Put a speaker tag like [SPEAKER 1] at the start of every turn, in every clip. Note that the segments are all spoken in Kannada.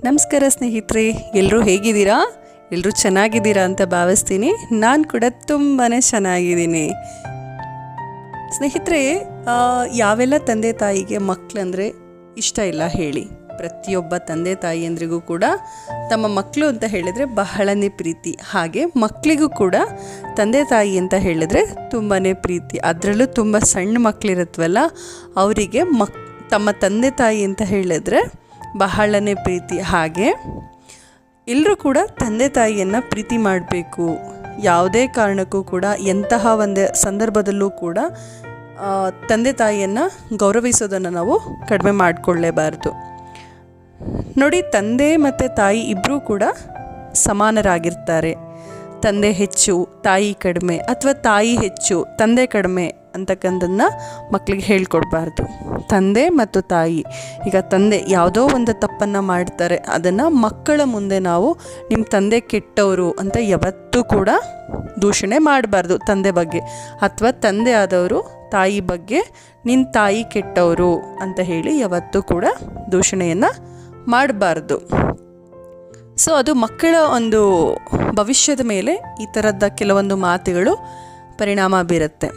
[SPEAKER 1] ನಮಸ್ಕಾರ ಸ್ನೇಹಿತರೆ, ಎಲ್ಲರೂ ಹೇಗಿದ್ದೀರಾ? ಎಲ್ಲರೂ ಚೆನ್ನಾಗಿದ್ದೀರಾ ಅಂತ ಭಾವಿಸ್ತೀನಿ. ನಾನು ಕೂಡ ತುಂಬಾ ಚೆನ್ನಾಗಿದ್ದೀನಿ. ಸ್ನೇಹಿತರೆ, ಯಾವೆಲ್ಲ ತಂದೆ ತಾಯಿಗೆ ಮಕ್ಕಳಂದರೆ ಇಷ್ಟ ಇಲ್ಲ ಹೇಳಿ? ಪ್ರತಿಯೊಬ್ಬ ತಂದೆ ತಾಯಿಯಂದ್ರಿಗೂ ಕೂಡ ತಮ್ಮ ಮಕ್ಕಳು ಅಂತ ಹೇಳಿದರೆ ಬಹಳನೇ ಪ್ರೀತಿ. ಹಾಗೆ ಮಕ್ಕಳಿಗೂ ಕೂಡ ತಂದೆ ತಾಯಿ ಅಂತ ಹೇಳಿದರೆ ತುಂಬಾ ಪ್ರೀತಿ. ಅದರಲ್ಲೂ ತುಂಬ ಸಣ್ಣ ಮಕ್ಕಳಿರುತ್ತವಲ್ಲ, ಅವರಿಗೆ ತಮ್ಮ ತಂದೆ ತಾಯಿ ಅಂತ ಹೇಳಿದ್ರೆ ಬಹಳನೇ ಪ್ರೀತಿ. ಹಾಗೆ ಎಲ್ಲರೂ ಕೂಡ ತಂದೆ ತಾಯಿಯನ್ನು ಪ್ರೀತಿ ಮಾಡಬೇಕು. ಯಾವುದೇ ಕಾರಣಕ್ಕೂ ಕೂಡ ಎಂತಹ ಒಂದು ಸಂದರ್ಭದಲ್ಲೂ ಕೂಡ ತಂದೆ ತಾಯಿಯನ್ನು ಗೌರವಿಸೋದನ್ನು ನಾವು ಕಡಿಮೆ ಮಾಡಿಕೊಳ್ಳೇಬಾರ್ದು. ನೋಡಿ, ತಂದೆ ಮತ್ತು ತಾಯಿ ಇಬ್ಬರೂ ಕೂಡ ಸಮಾನರಾಗಿರ್ತಾರೆ. ತಂದೆ ಹೆಚ್ಚು ತಾಯಿ ಕಡಿಮೆ, ಅಥವಾ ತಾಯಿ ಹೆಚ್ಚು ತಂದೆ ಕಡಿಮೆ ಅಂತಕ್ಕಂಥದ್ದನ್ನ ಮಕ್ಕಳಿಗೆ ಹೇಳ್ಕೊಡ್ಬಾರ್ದು. ತಂದೆ ಮತ್ತು ತಾಯಿ, ಈಗ ತಂದೆ ಯಾವುದೋ ಒಂದು ತಪ್ಪನ್ನು ಮಾಡ್ತಾರೆ, ಅದನ್ನು ಮಕ್ಕಳ ಮುಂದೆ ನಾವು ನಿಮ್ಮ ತಂದೆ ಕೆಟ್ಟವರು ಅಂತ ಯಾವತ್ತೂ ಕೂಡ ದೂಷಣೆ ಮಾಡಬಾರ್ದು ತಂದೆ ಬಗ್ಗೆ. ಅಥವಾ ತಂದೆ ಆದವರು ತಾಯಿ ಬಗ್ಗೆ ನಿನ್ನ ತಾಯಿ ಕೆಟ್ಟವರು ಅಂತ ಹೇಳಿ ಯಾವತ್ತೂ ಕೂಡ ದೂಷಣೆಯನ್ನು ಮಾಡಬಾರ್ದು. ಸೊ ಅದು ಮಕ್ಕಳ ಒಂದು ಭವಿಷ್ಯದ ಮೇಲೆ ಈ ಥರದ ಕೆಲವೊಂದು ಮಾತುಗಳು ಪರಿಣಾಮ ಬೀರುತ್ತೆ.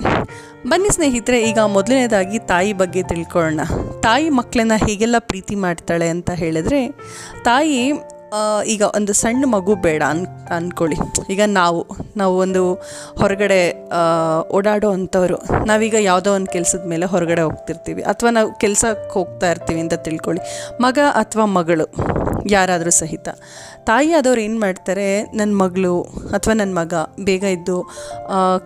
[SPEAKER 1] ಬನ್ನಿ ಸ್ನೇಹಿತರೆ, ಈಗ ಮೊದಲನೇದಾಗಿ ತಾಯಿ ಬಗ್ಗೆ ತಿಳ್ಕೊಳ್ಳೋಣ. ತಾಯಿ ಮಕ್ಕಳನ್ನ ಹೇಗೆಲ್ಲ ಪ್ರೀತಿ ಮಾಡ್ತಾಳೆ ಅಂತ ಹೇಳಿದ್ರೆ, ತಾಯಿ ಈಗ ಒಂದು ಸಣ್ಣ ಮಗು ಬೇಡ ಅಂದ್ಕೊಳ್ಳಿ. ಈಗ ನಾವು ಒಂದು ಹೊರಗಡೆ ಓಡಾಡೋ ಅಂಥವ್ರು, ನಾವೀಗ ಯಾವುದೋ ಒಂದು ಕೆಲಸದ ಮೇಲೆ ಹೊರಗಡೆ ಹೋಗ್ತಿರ್ತೀವಿ, ಅಥವಾ ನಾವು ಕೆಲಸಕ್ಕೆ ಹೋಗ್ತಾ ಇರ್ತೀವಿ ಅಂತ ತಿಳ್ಕೊಳ್ಳಿ. ಮಗ ಅಥವಾ ಮಗಳು ಯಾರಾದರೂ ಸಹಿತ ತಾಯಿ ಆದವ್ರು ಏನು ಮಾಡ್ತಾರೆ, ನನ್ನ ಮಗಳು ಅಥವಾ ನನ್ನ ಮಗ ಬೇಗ ಇದ್ದು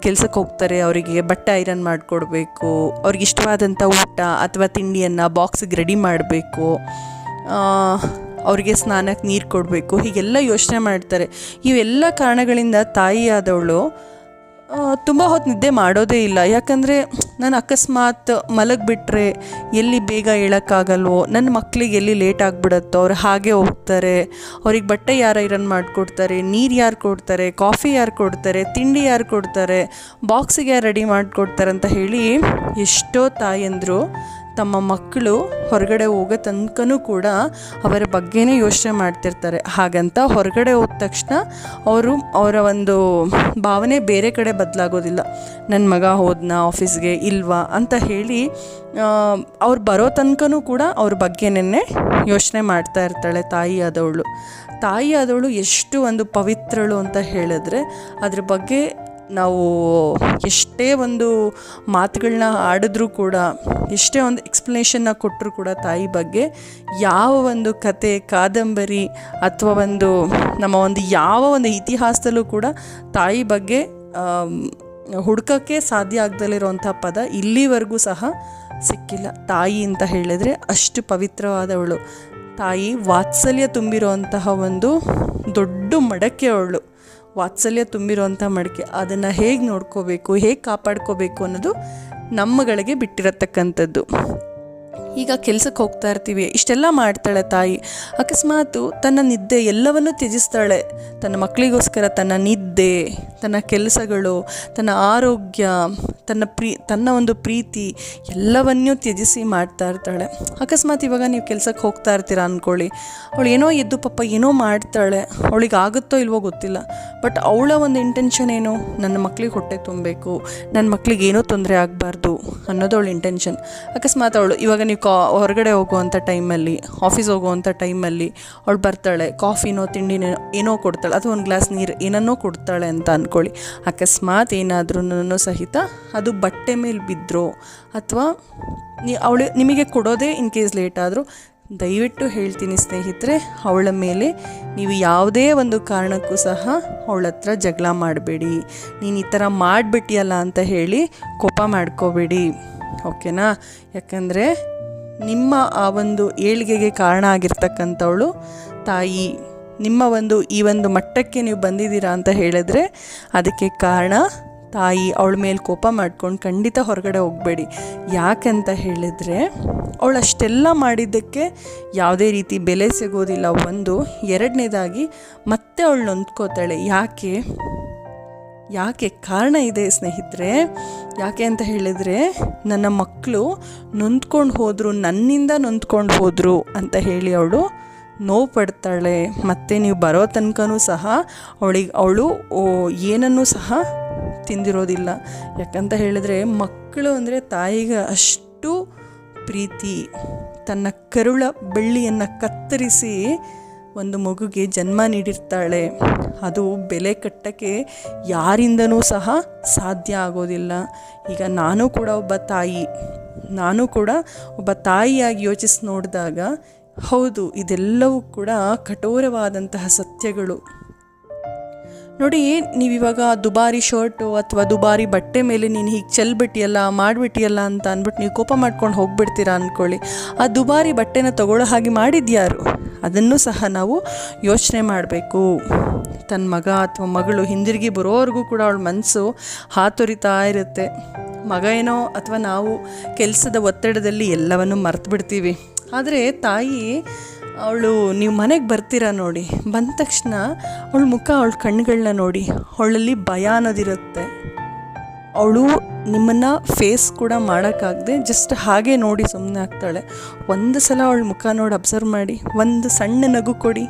[SPEAKER 1] ಕೆಲಸಕ್ಕೆ ಹೋಗ್ತಾರೆ, ಅವರಿಗೆ ಬಟ್ಟೆ ಐರನ್ ಮಾಡಿಕೊಡ್ಬೇಕು, ಅವ್ರಿಗೆ ಇಷ್ಟವಾದಂಥ ಊಟ ಅಥವಾ ತಿಂಡಿಯನ್ನು ಬಾಕ್ಸಿಗೆ ರೆಡಿ ಮಾಡಬೇಕು, ಅವರಿಗೆ ಸ್ನಾನಕ್ಕೆ ನೀರು ಕೊಡಬೇಕು, ಹೀಗೆಲ್ಲ ಯೋಚನೆ ಮಾಡ್ತಾರೆ. ಇವೆಲ್ಲ ಕಾರಣಗಳಿಂದ ತಾಯಿ ಆದವಳು ತುಂಬ ಹೊತ್ತು ನಿದ್ದೆ ಮಾಡೋದೇ ಇಲ್ಲ. ಯಾಕಂದರೆ ನಾನು ಅಕಸ್ಮಾತ್ ಮಲಗಿಬಿಟ್ರೆ ಎಲ್ಲಿ ಬೇಗ ಹೇಳೋಕ್ಕಾಗಲ್ವೋ, ನನ್ನ ಮಕ್ಕಳಿಗೆ ಎಲ್ಲಿ ಲೇಟ್ ಆಗಿಬಿಡುತ್ತೋ, ಅವ್ರು ಹಾಗೆ ಹೋಗ್ತಾರೆ, ಅವ್ರಿಗೆ ಬಟ್ಟೆ ಯಾರು ಐರನ್ ಮಾಡಿಕೊಡ್ತಾರೆ, ನೀರು ಯಾರು ಕೊಡ್ತಾರೆ, ಕಾಫಿ ಯಾರು ಕೊಡ್ತಾರೆ, ತಿಂಡಿ ಯಾರು ಕೊಡ್ತಾರೆ, ಬಾಕ್ಸಿಗೆ ಯಾರು ರೆಡಿ ಮಾಡಿಕೊಡ್ತಾರೆ ಅಂತ ಹೇಳಿ ಎಷ್ಟೋ ತಾಯಂದರು ತಮ್ಮ ಮಕ್ಕಳು ಹೊರಗಡೆ ಹೋಗೋ ತನಕನೂ ಕೂಡ ಅವರ ಬಗ್ಗೆನೇ ಯೋಚನೆ ಮಾಡ್ತಿರ್ತಾರೆ. ಹಾಗಂತ ಹೊರಗಡೆ ಹೋದ ತಕ್ಷಣ ಅವರ ಒಂದು ಭಾವನೆ ಬೇರೆ ಕಡೆ ಬದಲಾಗೋದಿಲ್ಲ. ನನ್ನ ಮಗ ಹೋದ್ನಾ ಆಫೀಸ್ಗೆ ಇಲ್ವಾ ಅಂತ ಹೇಳಿ ಅವ್ರು ಬರೋ ತನಕನೂ ಕೂಡ ಅವ್ರ ಬಗ್ಗೆನೇ ಯೋಚನೆ ಮಾಡ್ತಾ ಇರ್ತಾಳೆ ತಾಯಿ ಆದವಳು. ಎಷ್ಟು ಒಂದು ಪವಿತ್ರಳು ಅಂತ ಹೇಳಿದ್ರೆ, ಅದ್ರ ಬಗ್ಗೆ ನಾವು ಎಷ್ಟೇ ಒಂದು ಮಾತುಗಳನ್ನ ಆಡಿದ್ರೂ ಕೂಡ, ಎಷ್ಟೇ ಒಂದು ಎಕ್ಸ್ಪ್ಲನೇಷನ್ನ ಕೊಟ್ಟರೂ ಕೂಡ ತಾಯಿ ಬಗ್ಗೆ ಯಾವ ಒಂದು ಕತೆ ಕಾದಂಬರಿ ಅಥವಾ ನಮ್ಮ ಯಾವ ಒಂದು ಇತಿಹಾಸದಲ್ಲೂ ಕೂಡ ತಾಯಿ ಬಗ್ಗೆ ಹುಡ್ಕೋಕ್ಕೆ ಸಾಧ್ಯ ಆಗದಲ್ಲಿರುವಂಥ ಪದ ಇಲ್ಲಿವರೆಗೂ ಸಹ ಸಿಕ್ಕಿಲ್ಲ. ತಾಯಿ ಅಂತ ಹೇಳಿದರೆ ಅಷ್ಟು ಪವಿತ್ರವಾದವಳು. ತಾಯಿ ವಾತ್ಸಲ್ಯ ತುಂಬಿರುವಂತಹ ಒಂದು ದೊಡ್ಡ ಮಡಕೆ ಅವಳು. ವಾತ್ಸಲ್ಯ ತುಂಬಿರುವಂಥ ಮಡಿಕೆ, ಅದನ್ನು ಹೇಗೆ ನೋಡ್ಕೋಬೇಕು, ಹೇಗೆ ಕಾಪಾಡ್ಕೋಬೇಕು ಅನ್ನೋದು ನಮ್ಮಗಳಿಗೆ ಬಿಟ್ಟಿರತಕ್ಕಂಥದ್ದು. ಈಗ ಕೆಲಸಕ್ಕೆ ಹೋಗ್ತಾ ಇರ್ತೀವಿ, ಇಷ್ಟೆಲ್ಲ ಮಾಡ್ತಾಳೆ ತಾಯಿ. ಅಕಸ್ಮಾತು ತನ್ನ ನಿದ್ದೆ ಎಲ್ಲವನ್ನೂ ತ್ಯಜಿಸ್ತಾಳೆ. ತನ್ನ ಮಕ್ಕಳಿಗೋಸ್ಕರ ತನ್ನ ನಿದ್ದೆ, ತನ್ನ ಕೆಲಸಗಳು, ತನ್ನ ಆರೋಗ್ಯ, ತನ್ನ ಒಂದು ಪ್ರೀತಿ ಎಲ್ಲವನ್ನೂ ತ್ಯಜಿಸಿ ಮಾಡ್ತಾ ಇರ್ತಾಳೆ. ಅಕಸ್ಮಾತ್ ಇವಾಗ ನೀವು ಕೆಲಸಕ್ಕೆ ಹೋಗ್ತಾ ಇರ್ತೀರಾ ಅಂದ್ಕೊಳ್ಳಿ, ಅವಳು ಏನೋ ಎದ್ದು ಪಾಪ ಏನೋ ಮಾಡ್ತಾಳೆ, ಅವಳಿಗೆ ಆಗುತ್ತೋ ಇಲ್ವೋ ಗೊತ್ತಿಲ್ಲ, ಬಟ್ ಅವಳ ಒಂದು ಇಂಟೆನ್ಷನ್ ಏನು, ನನ್ನ ಮಕ್ಕಳಿಗೆ ಹೊಟ್ಟೆ ತುಂಬಬೇಕು, ನನ್ನ ಮಕ್ಕಳಿಗೆ ಏನೋ ತೊಂದರೆ ಆಗಬಾರ್ದು ಅನ್ನೋದು ಅವಳ ಇಂಟೆನ್ಷನ್. ಅಕಸ್ಮಾತ್ ಅವಳು ಇವಾಗ ನೀವು ಹೊರಗಡೆ ಹೋಗುವಂಥ ಟೈಮಲ್ಲಿ, ಆಫೀಸ್ ಹೋಗುವಂಥ ಟೈಮಲ್ಲಿ ಅವಳು ಬರ್ತಾಳೆ, ಕಾಫಿನೋ ತಿಂಡಿನೋ ಏನೋ ಕೊಡ್ತಾಳೆ, ಅಥವಾ ಒಂದು ಗ್ಲಾಸ್ ನೀರು ಏನನ್ನೋ ಕೊಡ್ತಾಳೆ ಅಂತ ಅಂದ್ಕೊಳ್ಳಿ. ಅಕಸ್ಮಾತ್ ಏನಾದ್ರೂ ಸಹಿತ ಅದು ಬಟ್ಟೆ ಮೇಲೆ ಬಿದ್ದರೂ, ಅಥವಾ ನಿಮಗೆ ಕೊಡೋದೇ ಇನ್ ಕೇಸ್ ಲೇಟ್ ಆದರೂ, ದಯವಿಟ್ಟು ಹೇಳ್ತೀನಿ ಸ್ನೇಹಿತರೆ, ಅವಳ ಮೇಲೆ ನೀವು ಯಾವುದೇ ಒಂದು ಕಾರಣಕ್ಕೂ ಸಹ ಅವಳ ಹತ್ರ ಜಗಳ ಮಾಡಬೇಡಿ. ನೀನು ಈ ಥರ ಮಾಡಿಬಿಟ್ಟಿಯಲ್ಲ ಅಂತ ಹೇಳಿ ಕೋಪ ಮಾಡ್ಕೋಬೇಡಿ, ಓಕೆನಾ? ಯಾಕಂದರೆ ನಿಮ್ಮ ಆ ಒಂದು ಏಳಿಗೆಗೆ ಕಾರಣ ಆಗಿರ್ತಕ್ಕಂಥವಳು ತಾಯಿ. ನಿಮ್ಮ ಈ ಒಂದು ಮಟ್ಟಕ್ಕೆ ನೀವು ಬಂದಿದ್ದೀರಾ ಅಂತ ಹೇಳಿದ್ರೆ ಅದಕ್ಕೆ ಕಾರಣ ತಾಯಿ. ಅವಳ ಮೇಲೆ ಕೋಪ ಮಾಡ್ಕೊಂಡು ಖಂಡಿತ ಹೊರಗಡೆ ಹೋಗಬೇಡಿ. ಯಾಕಂತ ಹೇಳಿದರೆ ಅವಳು ಅಷ್ಟೆಲ್ಲ ಮಾಡಿದ್ದಕ್ಕೆ ಯಾವುದೇ ರೀತಿ ಬೆಲೆ ಸಿಗೋದಿಲ್ಲ. ಎರಡನೇದಾಗಿ ಮತ್ತೆ ಅವಳು ನೊಂದ್ಕೋತಾಳೆ. ಯಾಕೆ ಕಾರಣ ಇದೆ ಸ್ನೇಹಿತರೆ. ಯಾಕೆ ಅಂತ ಹೇಳಿದರೆ, ನನ್ನ ಮಕ್ಕಳು ನೊಂದ್ಕೊಂಡು ಹೋದರು, ನನ್ನಿಂದ ನೊಂದ್ಕೊಂಡು ಹೋದರು ಅಂತ ಹೇಳಿ ಅವಳು ನೋವು ಪಡ್ತಾಳೆ. ಮತ್ತು ನೀವು ಬರೋ ತನಕನೂ ಸಹ ಅವಳು ಏನನ್ನೂ ಸಹ ತಿಂದಿರೋದಿಲ್ಲ. ಯಾಕಂತ ಹೇಳಿದ್ರೆ ಮಕ್ಕಳು ಅಂದರೆ ತಾಯಿಗೆ ಅಷ್ಟು ಪ್ರೀತಿ. ತನ್ನ ಕರುಳ ಬೆಳ್ಳಿಯನ್ನು ಕತ್ತರಿಸಿ ಒಂದು ಮಗುಗೆ ಜನ್ಮ ನೀಡಿರ್ತಾಳೆ. ಅದು ಬೆಲೆ ಕಟ್ಟಕ್ಕೆ ಯಾರಿಂದನೂ ಸಹ ಸಾಧ್ಯ ಆಗೋದಿಲ್ಲ. ಈಗ ನಾನು ಕೂಡ ಒಬ್ಬ ತಾಯಿಯಾಗಿ ಯೋಚಿಸಿ ನೋಡಿದಾಗ ಹೌದು, ಇದೆಲ್ಲವೂ ಕೂಡ ಕಠೋರವಾದಂತಹ ಸತ್ಯಗಳು. ನೋಡಿ, ನೀವಿವಾಗ ದುಬಾರಿ ಶರ್ಟು ಅಥವಾ ದುಬಾರಿ ಬಟ್ಟೆ ಮೇಲೆ ನೀನು ಹೀಗೆ ಚೆಲ್ಬಿಟ್ಟಿಯಲ್ಲ, ಮಾಡಿಬಿಟ್ಟಿಯಲ್ಲ ಅಂತ ಅಂದ್ಬಿಟ್ಟು ನೀವು ಕೋಪ ಮಾಡ್ಕೊಂಡು ಹೋಗ್ಬಿಡ್ತೀರಾ ಅಂದ್ಕೊಳ್ಳಿ. ಆ ದುಬಾರಿ ಬಟ್ಟೆನ ತಗೊಳ್ಳೋ ಹಾಗೆ ಮಾಡಿದ್ಯಾರು? ಅದನ್ನು ಸಹ ನಾವು ಯೋಚನೆ ಮಾಡಬೇಕು. ತನ್ನ ಮಗ ಅಥವಾ ಮಗಳು ಹಿಂದಿರುಗಿ ಬರೋವರೆಗೂ ಕೂಡ ಅವಳ ಮನಸ್ಸು ಹಾತೊರಿತಾ ಇರುತ್ತೆ. ಮಗ ಏನೋ ಅಥವಾ ನಾವು ಕೆಲಸದ ಒತ್ತಡದಲ್ಲಿ ಎಲ್ಲವನ್ನು ಮರೆತು ಬಿಡ್ತೀವಿ. ಆದರೆ ತಾಯಿ ನೀವು ಮನೆಗೆ ಬರ್ತೀರಾ ನೋಡಿ, ಬಂದ ತಕ್ಷಣ ಅವಳ ಮುಖ, ಅವಳ ಕಣ್ಣುಗಳನ್ನ ನೋಡಿ, ಅವಳಲ್ಲಿ ಭಯ ಅನ್ನೋದಿರುತ್ತೆ. ಅವಳು ನಿಮ್ಮನ್ನು ಫೇಸ್ ಕೂಡ ಮಾಡೋಕ್ಕಾಗದೆ ಜಸ್ಟ್ ಹಾಗೆ ನೋಡಿ ಸುಮ್ಮನೆ ಆಗ್ತಾಳೆ. ಒಂದು ಸಲ ಅವಳ ಮುಖ ನೋಡಿ ಅಬ್ಸರ್ವ್ ಮಾಡಿ, ಒಂದು ಸಣ್ಣ ನಗು ಕೊಡಿ,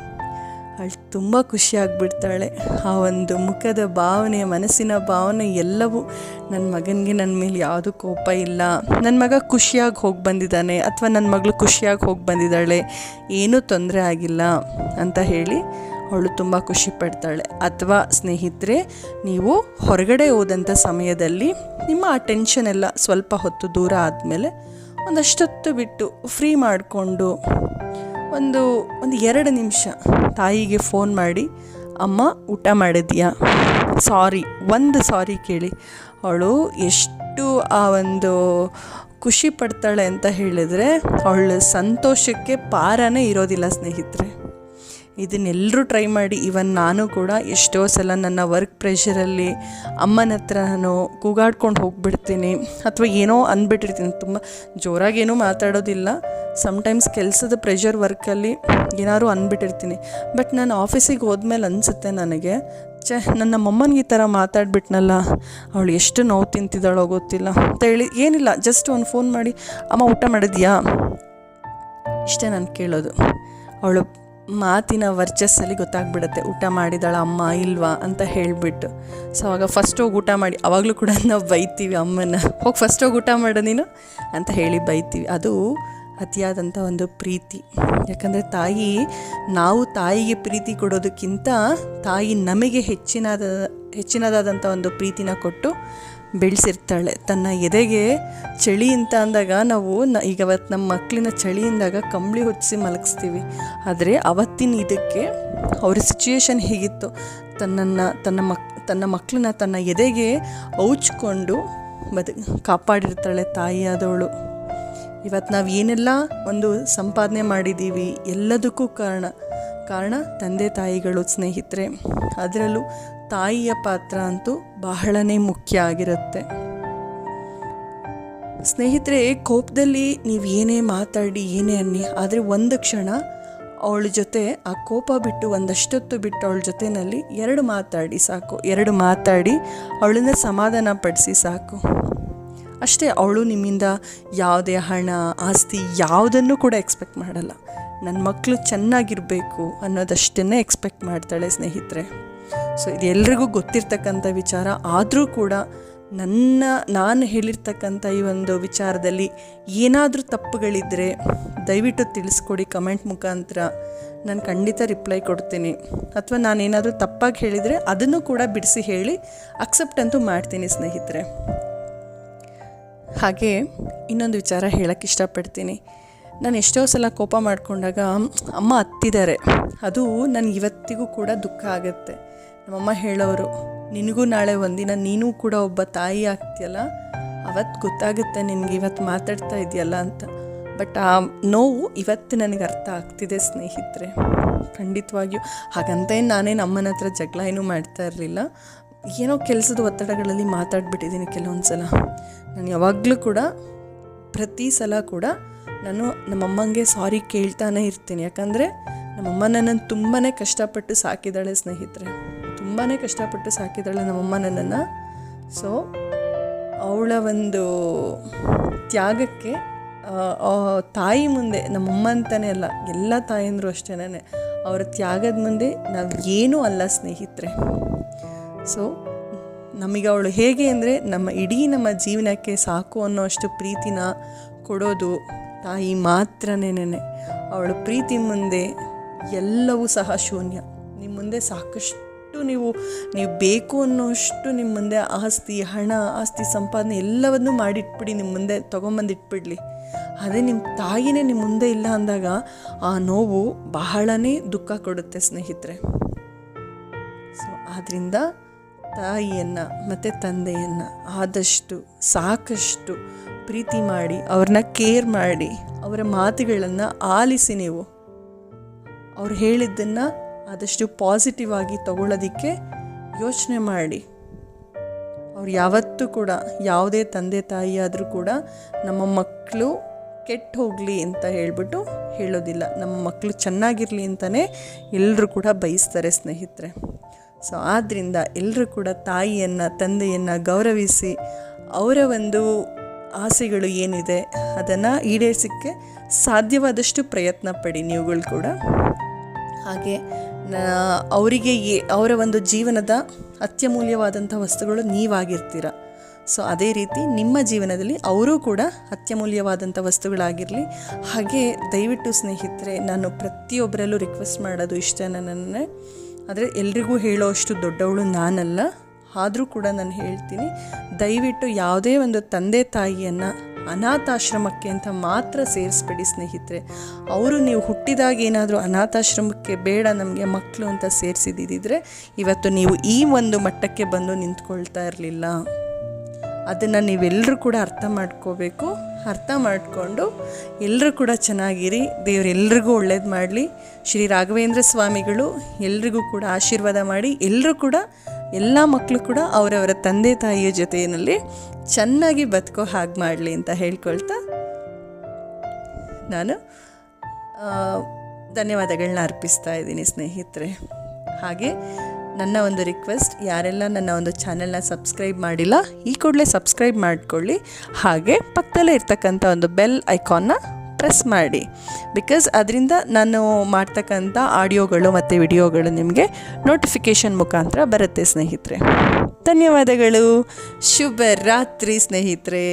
[SPEAKER 1] ಅವಳು ತುಂಬ ಖುಷಿಯಾಗಿಬಿಡ್ತಾಳೆ. ಆ ಒಂದು ಮುಖದ ಭಾವನೆ, ಮನಸ್ಸಿನ ಭಾವನೆ ಎಲ್ಲವೂ ನನ್ನ ಮಗನಿಗೆ ನನ್ನ ಮೇಲೆ ಯಾವುದೂ ಕೋಪ ಇಲ್ಲ, ನನ್ನ ಮಗ ಖುಷಿಯಾಗಿ ಹೋಗಿ ಬಂದಿದ್ದಾನೆ ಅಥವಾ ನನ್ನ ಮಗಳು ಖುಷಿಯಾಗಿ ಹೋಗಿ ಬಂದಿದ್ದಾಳೆ, ಏನೂ ತೊಂದರೆ ಆಗಿಲ್ಲ ಅಂತ ಹೇಳಿ ಅವಳು ತುಂಬ ಖುಷಿ ಪಡ್ತಾಳೆ. ಅಥವಾ ಸ್ನೇಹಿತರೆ, ನೀವು ಹೊರಗಡೆ ಹೋದಂಥ ಸಮಯದಲ್ಲಿ ನಿಮ್ಮ ಆ ಟೆನ್ಷನ್ ಎಲ್ಲ ಸ್ವಲ್ಪ ಹೊತ್ತು ದೂರ ಆದಮೇಲೆ ಒಂದಷ್ಟೊತ್ತು ಬಿಟ್ಟು ಫ್ರೀ ಮಾಡಿಕೊಂಡು ಒಂದು 2 ನಿಮಿಷ ತಾಯಿಗೆ ಫೋನ್ ಮಾಡಿ, ಅಮ್ಮ ಊಟ ಮಾಡಿದ್ಯಾ, ಒಂದು ಸಾರಿ ಕೇಳಿ. ಅವಳು ಎಷ್ಟು ಆ ಒಂದು ಖುಷಿ ಪಡ್ತಾಳೆ ಅಂತ ಹೇಳಿದರೆ ಅವಳ ಸಂತೋಷಕ್ಕೆ ಪಾರನೇ ಇರೋದಿಲ್ಲ ಸ್ನೇಹಿತರೆ. ಇದನ್ನೆಲ್ಲರೂ ಟ್ರೈ ಮಾಡಿ. ಈವನ್ ನಾನು ಕೂಡ ಎಷ್ಟೋ ಸಲ ನನ್ನ ವರ್ಕ್ ಪ್ರೆಷರಲ್ಲಿ ಅಮ್ಮನ ಹತ್ರ ನಾನು ಕೂಗಾಡ್ಕೊಂಡು ಹೋಗ್ಬಿಡ್ತೀನಿ ಅಥವಾ ಏನೋ ಅಂದ್ಬಿಟ್ಟಿರ್ತೀನಿ. ತುಂಬ ಜೋರಾಗೇನೂ ಮಾತಾಡೋದಿಲ್ಲ. ಸಮ್ಟೈಮ್ಸ್ ಕೆಲಸದ ಪ್ರೆಷರ್ ವರ್ಕಲ್ಲಿ ಏನಾದ್ರು ಅಂದ್ಬಿಟ್ಟಿರ್ತೀನಿ. ಬಟ್ ನಾನು ಆಫೀಸಿಗೆ ಹೋದ್ಮೇಲೆ ಅನಿಸುತ್ತೆ ನನಗೆ, ನನ್ನ ಮೊಮ್ಮನಿಗೆ ಈ ಥರ ಮಾತಾಡ್ಬಿಟ್ನಲ್ಲ, ಅವಳು ಎಷ್ಟು ನೋವು ತಿಂತಿದ್ದಾಳೋ ಗೊತ್ತಿಲ್ಲ ಅಂತ ಹೇಳಿ ಏನಿಲ್ಲ, ಜಸ್ಟ್ ಒಂದು ಫೋನ್ ಮಾಡಿ, ಅಮ್ಮ ಊಟ ಮಾಡಿದ್ಯಾ, ಇಷ್ಟೇ ನಾನು ಕೇಳೋದು. ಅವಳು ಮಾತಿನ ವರ್ಚಸ್ಸಲ್ಲಿ ಗೊತ್ತಾಗ್ಬಿಡುತ್ತೆ ಊಟ ಮಾಡಿದಾಳ ಅಮ್ಮ ಇಲ್ವಾ ಅಂತ ಹೇಳಿಬಿಟ್ಟು. ಸೊ ಆವಾಗ ಫಸ್ಟ್ ಹೋಗಿ ಊಟ ಮಾಡಿ, ಆವಾಗಲೂ ಕೂಡ ನಾವು ಬೈತೀವಿ ಅಮ್ಮನ, ಹೋಗಿ ಫಸ್ಟ್ ಹೋಗಿ ಊಟ ಮಾಡು ನೀನು ಅಂತ ಹೇಳಿ ಬೈತೀವಿ. ಅದು ಅತಿಯಾದಂಥ ಒಂದು ಪ್ರೀತಿ. ಯಾಕಂದರೆ ನಾವು ತಾಯಿಗೆ ಪ್ರೀತಿ ಕೊಡೋದಕ್ಕಿಂತ ತಾಯಿ ನಮಗೆ ಹೆಚ್ಚಿನದಾದಂಥ ಒಂದು ಪ್ರೀತಿನ ಕೊಟ್ಟು ಬೆಳೆಸಿರ್ತಾಳೆ. ತನ್ನ ಎದೆಗೆ ಚಳಿ ಅಂತ ಅಂದಾಗ ಈಗ ಅವತ್ತು ನಮ್ಮ ಮಕ್ಕಳಿನ ಚಳಿಯಿಂದಾಗ ಕಂಬಳಿ ಹೊಚ್ಚಿಸಿ ಮಲಗಿಸ್ತೀವಿ. ಆದರೆ ಅವತ್ತಿನ ಇದಕ್ಕೆ ಅವ್ರ ಸಿಚುಯೇಷನ್ ಹೇಗಿತ್ತು, ತನ್ನ ಮಕ್ಕಳನ್ನ ತನ್ನ ಎದೆಗೆ ಔಚ್ಕೊಂಡು ಕಾಪಾಡಿರ್ತಾಳೆ ತಾಯಿಯಾದವಳು. ಇವತ್ತು ನಾವು ಏನೆಲ್ಲ ಒಂದು ಸಂಪಾದನೆ ಮಾಡಿದ್ದೀವಿ ಎಲ್ಲದಕ್ಕೂ ಕಾರಣ ತಂದೆ ತಾಯಿಗಳು ಸ್ನೇಹಿತರೆ. ಅದರಲ್ಲೂ ತಾಯಿಯ ಪಾತ್ರ ಅಂತೂ ಬಹಳನೇ ಮುಖ್ಯ ಆಗಿರುತ್ತೆ ಸ್ನೇಹಿತರೆ. ಕೋಪದಲ್ಲಿ ನೀವು ಏನೇ ಮಾತಾಡಿ ಏನೇ ಅನ್ನಿ, ಆದರೆ ಒಂದು ಕ್ಷಣ ಅವಳ ಜೊತೆ ಆ ಕೋಪ ಬಿಟ್ಟು ಒಂದಷ್ಟೊತ್ತು ಬಿಟ್ಟು ಅವಳ ಜೊತೆಯಲ್ಲಿ 2 ಮಾತಾಡಿ ಸಾಕು. 2 ಮಾತಾಡಿ ಅವಳನ್ನು ಸಮಾಧಾನ ಪಡಿಸಿ ಸಾಕು. ಅಷ್ಟೇ. ಅವಳು ನಿಮ್ಮಿಂದ ಯಾವುದೇ ಹಣ ಆಸ್ತಿ ಯಾವುದನ್ನು ಕೂಡ ಎಕ್ಸ್ಪೆಕ್ಟ್ ಮಾಡಲ್ಲ. ನನ್ನ ಮಕ್ಕಳು ಚೆನ್ನಾಗಿರಬೇಕು ಅನ್ನೋದಷ್ಟನ್ನೇ ಎಕ್ಸ್ಪೆಕ್ಟ್ ಮಾಡ್ತಾಳೆ ಸ್ನೇಹಿತರೆ. ಸೊ ಇದು ಎಲ್ರಿಗೂ ಗೊತ್ತಿರ್ತಕ್ಕಂಥ ವಿಚಾರ. ಆದರೂ ಕೂಡ ನಾನು ಹೇಳಿರ್ತಕ್ಕಂಥ ಈ ಒಂದು ವಿಚಾರದಲ್ಲಿ ಏನಾದರೂ ತಪ್ಪುಗಳಿದ್ದರೆ ದಯವಿಟ್ಟು ತಿಳಿಸ್ಕೊಡಿ ಕಮೆಂಟ್ ಮುಖಾಂತರ. ನಾನು ಖಂಡಿತ ರಿಪ್ಲೈ ಕೊಡ್ತೀನಿ. ಅಥವಾ ನಾನೇನಾದರೂ ತಪ್ಪಾಗಿ ಹೇಳಿದರೆ ಅದನ್ನು ಕೂಡ ಬಿಡಿಸಿ ಹೇಳಿ ಅಕ್ಸೆಪ್ಟ್ ಅಂತೂ ಮಾಡ್ತೀನಿ ಸ್ನೇಹಿತರೆ. ಹಾಗೆ ಇನ್ನೊಂದು ವಿಚಾರ ಹೇಳೋಕ್ಕೆ ಇಷ್ಟಪಡ್ತೀನಿ. ನಾನು ಎಷ್ಟೋ ಸಲ ಕೋಪ ಮಾಡಿಕೊಂಡಾಗ ಅಮ್ಮ ಅತ್ತಿದ್ದಾರೆ, ಅದು ನನಗೆ ಇವತ್ತಿಗೂ ಕೂಡ ದುಃಖ ಆಗುತ್ತೆ. ನಮ್ಮಮ್ಮ ಹೇಳೋರು, ನಿನಗೂ ನಾಳೆ ಒಂದಿನ ನೀನೂ ಕೂಡ ಒಬ್ಬ ತಾಯಿ ಆಗ್ತೀಯಲ್ಲ, ಅವತ್ತು ಗೊತ್ತಾಗುತ್ತೆ ನಿನಗೆ ಇವತ್ತು ಮಾತಾಡ್ತಾ ಇದೆಯಲ್ಲ ಅಂತ. ಬಟ್ ಆ ನೋವು ಇವತ್ತು ನನಗೆ ಅರ್ಥ ಆಗ್ತಿದೆ ಸ್ನೇಹಿತರೆ, ಖಂಡಿತವಾಗಿಯೂ. ಹಾಗಂತ ನಾನೇನು ಅಮ್ಮನ ಹತ್ರ ಜಗಳ ಏನೂ ಮಾಡ್ತಾ ಇರಲಿಲ್ಲ. ಏನೋ ಕೆಲಸದ ಒತ್ತಡಗಳಲ್ಲಿ ಮಾತಾಡ್ಬಿಟ್ಟಿದ್ದೀನಿ ಕೆಲವೊಂದು ಸಲ. ನಾನು ಯಾವಾಗಲೂ ಕೂಡ ಪ್ರತಿ ಸಲ ಕೂಡ ನಾನು ನಮ್ಮಮ್ಮಂಗೆ ಸಾರಿ ಕೇಳ್ತಾನೆ ಇರ್ತೀನಿ. ಯಾಕಂದರೆ ನಮ್ಮಮ್ಮ ನನ್ನನ್ನು ತುಂಬಾ ಕಷ್ಟಪಟ್ಟು ಸಾಕಿದ್ದಾಳೆ ಸ್ನೇಹಿತರೆ, ತುಂಬಾ ಕಷ್ಟಪಟ್ಟು ಸಾಕಿದ್ದಾಳೆ ನಮ್ಮಮ್ಮ ನನ್ನನ್ನು. ಸೊ ಅವಳ ಒಂದು ತ್ಯಾಗಕ್ಕೆ ತಾಯಿ ಮುಂದೆ, ನಮ್ಮಮ್ಮ ಅಂತಲೇ ಅಲ್ಲ, ಎಲ್ಲ ತಾಯಂದರು ಅಷ್ಟೇನೆ, ಅವರ ತ್ಯಾಗದ ಮುಂದೆ ನಾವು ಏನೂ ಅಲ್ಲ ಸ್ನೇಹಿತರೆ. ಸೊ ನಮಗೆ ಅವಳು ಹೇಗೆ ಅಂದರೆ ನಮ್ಮ ಜೀವನಕ್ಕೆ ಸಾಕು ಅನ್ನೋ ಅಷ್ಟು ಪ್ರೀತಿನ ಕೊಡೋದು ತಾಯಿ ಮಾತ್ರನೇ. ಅವಳ ಪ್ರೀತಿ ಮುಂದೆ ಎಲ್ಲವೂ ಸಹ ಶೂನ್ಯ. ನಿಮ್ಮ ಮುಂದೆ ಸಾಕಷ್ಟು ನೀವು ಬೇಕು ಅನ್ನೋಷ್ಟು ನಿಮ್ಮ ಮುಂದೆ ಆಸ್ತಿ ಸಂಪಾದನೆ ಎಲ್ಲವನ್ನೂ ಮಾಡಿಟ್ಬಿಡಿ, ನಿಮ್ಮ ಮುಂದೆ ತೊಗೊಂಬಂದಿಟ್ಬಿಡ್ಲಿ. ಅದೇ ನಿಮ್ಮ ತಾಯಿನೇ ನಿಮ್ಮ ಮುಂದೆ ಇಲ್ಲ ಅಂದಾಗ ಆ ನೋವು ಬಹಳನೇ ದುಃಖ ಕೊಡುತ್ತೆ ಸ್ನೇಹಿತರೆ. ಸೊ ಆದ್ದರಿಂದ ತಾಯಿಯನ್ನು ಮತ್ತು ತಂದೆಯನ್ನು ಆದಷ್ಟು ಸಾಕಷ್ಟು ಪ್ರೀತಿ ಮಾಡಿ, ಅವ್ರನ್ನ ಕೇರ್ ಮಾಡಿ, ಅವರ ಮಾತುಗಳನ್ನು ಆಲಿಸಿ. ನೀವು ಅವ್ರು ಹೇಳಿದ್ದನ್ನು ಆದಷ್ಟು ಪಾಸಿಟಿವ್ ಆಗಿ ತಗೊಳ್ಳೋದಕ್ಕೆ ಯೋಚನೆ ಮಾಡಿ. ಅವ್ರು ಯಾವತ್ತೂ ಕೂಡ, ಯಾವುದೇ ತಂದೆ ತಾಯಿ ಆದರೂ ಕೂಡ ನಮ್ಮ ಮಕ್ಕಳು ಕೆಟ್ಟು ಹೋಗಲಿ ಅಂತ ಹೇಳ್ಬಿಟ್ಟು ಹೇಳೋದಿಲ್ಲ. ನಮ್ಮ ಮಕ್ಕಳು ಚೆನ್ನಾಗಿರಲಿ ಅಂತಲೇ ಎಲ್ಲರೂ ಕೂಡ ಬಯಸ್ತಾರೆ ಸ್ನೇಹಿತರೆ. ಸೊ ಆದ್ದರಿಂದ ಎಲ್ಲರೂ ಕೂಡ ತಾಯಿಯನ್ನು ತಂದೆಯನ್ನು ಗೌರವಿಸಿ, ಅವರ ಒಂದು ಆಸೆಗಳು ಏನಿದೆ ಅದನ್ನು ಈಡೇರಿಸೋಕ್ಕೆ ಸಾಧ್ಯವಾದಷ್ಟು ಪ್ರಯತ್ನ ಪಡಿ ನೀವುಗಳು ಕೂಡ. ಹಾಗೆ ಅವರಿಗೆ ಅವರ ಒಂದು ಜೀವನದ ಅತ್ಯಮೂಲ್ಯವಾದಂಥ ವಸ್ತುಗಳು ನೀವಾಗಿರ್ತೀರ. ಸೊ ಅದೇ ರೀತಿ ನಿಮ್ಮ ಜೀವನದಲ್ಲಿ ಅವರೂ ಕೂಡ ಅತ್ಯಮೂಲ್ಯವಾದಂಥ ವಸ್ತುಗಳಾಗಿರಲಿ. ಹಾಗೆ ದಯವಿಟ್ಟು ಸ್ನೇಹಿತರೆ, ನಾನು ಪ್ರತಿಯೊಬ್ಬರಲ್ಲೂ ರಿಕ್ವೆಸ್ಟ್ ಮಾಡೋದು ಇಷ್ಟ ನನ್ನನ್ನೇ, ಆದರೆ ಎಲ್ರಿಗೂ ಹೇಳೋ ಅಷ್ಟು ದೊಡ್ಡವಳು ನಾನಲ್ಲ. ಆದರೂ ಕೂಡ ನಾನು ಹೇಳ್ತೀನಿ, ದಯವಿಟ್ಟು ಯಾವುದೇ ಒಂದು ತಂದೆ ತಾಯಿಯನ್ನು ಅನಾಥಾಶ್ರಮಕ್ಕೆ ಅಂತ ಮಾತ್ರ ಸೇರಿಸ್ಬೇಡಿ ಸ್ನೇಹಿತರೆ. ಅವರು ನೀವು ಹುಟ್ಟಿದಾಗ ಏನಾದರೂ ಅನಾಥಾಶ್ರಮಕ್ಕೆ ಬೇಡ ನಮಗೆ ಮಕ್ಕಳು ಅಂತ ಸೇರಿಸಿದ್ದಿದ್ರೆ ಇವತ್ತು ನೀವು ಈ ಒಂದು ಮಟ್ಟಕ್ಕೆ ಬಂದು ನಿಂತ್ಕೊಳ್ತಾ ಇರಲಿಲ್ಲ. ಅದನ್ನು ನೀವೆಲ್ಲರೂ ಕೂಡ ಅರ್ಥ ಮಾಡ್ಕೋಬೇಕು. ಅರ್ಥ ಮಾಡಿಕೊಂಡು ಎಲ್ಲರೂ ಕೂಡ ಚೆನ್ನಾಗಿರಿ. ದೇವರೆಲ್ಲರಿಗೂ ಒಳ್ಳೇದು ಮಾಡಲಿ. ಶ್ರೀ ರಾಘವೇಂದ್ರ ಸ್ವಾಮಿಗಳು ಎಲ್ರಿಗೂ ಕೂಡ ಆಶೀರ್ವಾದ ಮಾಡಿ, ಎಲ್ಲರೂ ಕೂಡ ಎಲ್ಲ ಮಕ್ಕಳು ಕೂಡ ಅವರವರ ತಂದೆ ತಾಯಿಯ ಜೊತೆಯಲ್ಲಿ ಚೆನ್ನಾಗಿ ಬದುಕೋ ಹಾಗೆ ಮಾಡಲಿ ಅಂತ ಹೇಳ್ಕೊಳ್ತಾ ನಾನು ಧನ್ಯವಾದಗಳನ್ನ ಅರ್ಪಿಸ್ತಾ ಇದ್ದೀನಿ ಸ್ನೇಹಿತರೆ. ಹಾಗೆ ನನ್ನ ಒಂದು ರಿಕ್ವೆಸ್ಟ್, ಯಾರೆಲ್ಲ ನನ್ನ ಒಂದು ಚಾನೆಲ್ನ ಸಬ್ಸ್ಕ್ರೈಬ್ ಮಾಡಿಲ್ಲ, ಈ ಕೂಡಲೇ ಸಬ್ಸ್ಕ್ರೈಬ್ ಮಾಡಿಕೊಳ್ಳಿ. ಹಾಗೆ ಪಕ್ಕದಲ್ಲೇ ಇರ್ತಕ್ಕಂಥ ಒಂದು ಬೆಲ್ ಐಕಾನ್ನ ಪ್ರೆಸ್ ಮಾಡಿ. ಬಿಕಾಸ್ ಅದರಿಂದ ನಾನು ಮಾಡ್ತಕ್ಕಂಥ ಆಡಿಯೋಗಳು ಮತ್ತು ವಿಡಿಯೋಗಳು ನಿಮಗೆ ನೋಟಿಫಿಕೇಷನ್ ಮುಖಾಂತರ ಬರುತ್ತೆ ಸ್ನೇಹಿತರೆ. ಧನ್ಯವಾದಗಳು. ಶುಭ ರಾತ್ರಿ ಸ್ನೇಹಿತರೆ.